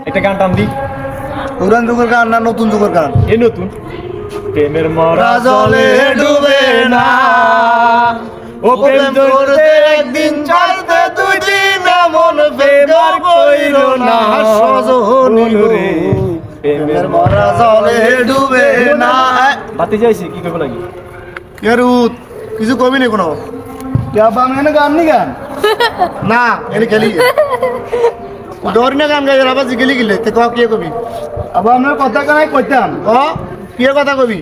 একটা গান টান দি। পুরান যুগের গান না নতুন যুগের গান? এ নতুন। প্রেমের মরা জলে ডুবে না, ও প্রেম ধরতে একদিন ছাড়তে দুই দিন এমন বেমার কইরো না সজনী রে। প্রেমের মরা জলে ডুবে না। বাতি যাইছি কি করব লাগি? কেরুত কিছু কবি নেই কোনো? কে আব্বা আমি এনে গান নি গান না এনে খেলি ডরি না গান গাই আবার জিগেলি গিলে তে ক কি কবি? আবার আমরা কথা কাই কইতাম ক কি কথা কবি?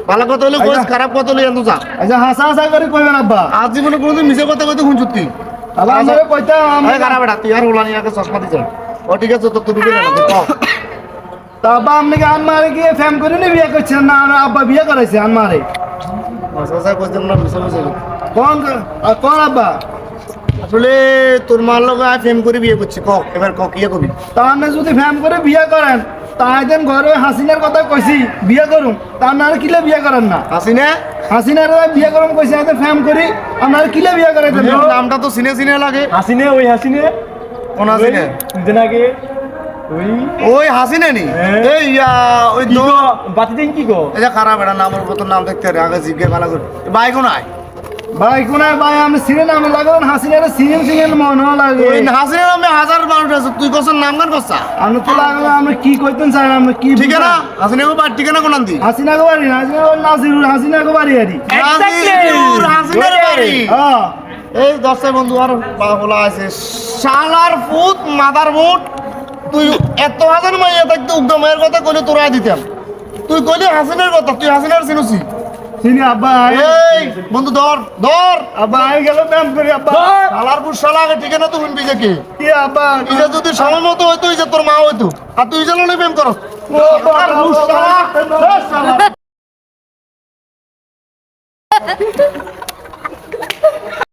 ভালো কথা হলে কইস, খারাপ কথা হলে এত যা। আচ্ছা হাসা হাসা করে কইবেন আব্বা, আজ জীবনে কোনোদিন মিছে কথা কইতে শুনছুতি? আবার আমরা কইতাম আমি খারাপ বেটা তুই আর ওলানি আগে চশমা দিছ। ও ঠিক আছে তো তুই দিলে না ক। তা আব্বা আপনি গান মারে গিয়ে ফ্যাম করে নি বিয়ে করছেন না আব্বা বিয়ে করাইছে আন মারে? হাসা কইতাম না মিছে মিছে কোন কোন আব্বা? আসলে তোর মার লগে ফ্যাম করে বিয়ে করছি ক এবার ক কি কবি? তাহলে যদি ফ্যাম করে বিয়ে করেন তাইদেন ঘরে হাসিনার কথা কইছি বিয়ে করুন, তার না কিলে বিয়ে করেন না? হাসিনার বিয়ে করুন কইছি আইতে ফ্যাম করি আপনার কিলে বিয়ে করাইতেন? নামটা তো সিনে সিনে লাগে। হাসিনে ওই হাসিনে কোন হাসিনে? দিন আগে ওই হাসিনে নি এই ওই তো বাতি দিন কি গো? এটা খারাপ এটা নামের কত নাম দেখতে রে আগে জিজ্ঞাসা ভালো করে ভাই কোনায় ভাই কোনায় ভাই আমি সিনে নামে লাগান হাসিনার সিনে সিনে মনে লাগে। ওই হাসিনার নামে হাজার মানুষ আছে তুই কসন নাম গান করছা? আমি তো লাগাম আমি কি কইতেন স্যার আমি কি ঠিকানা হাসিনা গো বাড়ি ঠিকানা কোন দি? হাসিনা গো বাড়ি হাসিনা গো নাজিরুর হাসিনা গো বাড়ি আরি নাজিরুর হাসিনার বাড়ি। হ্যাঁ এই দশটা বন্ধু আর বাবলা আছে শালার ফুট মাদার বুট তুই এত হাজার মাইয়া থাকতে উগ্র মায়ের কথা কইলে তোরা দিতাম, তুই কইলি হাসিনার কথা, তুই হাসিনার চিনুছি চিনি আব্বা। এই বন্ধু ধর ধর আব্বা আই গেল ব্যায়াম করি আব্বা শালার পুর শালা আগে ঠিকানা তো শুনবি যে কি আব্বা এটা যদি সময় মতো হইতো যে তোর মা হইতো আর তুই জানো না ব্যায়াম করস ও শালা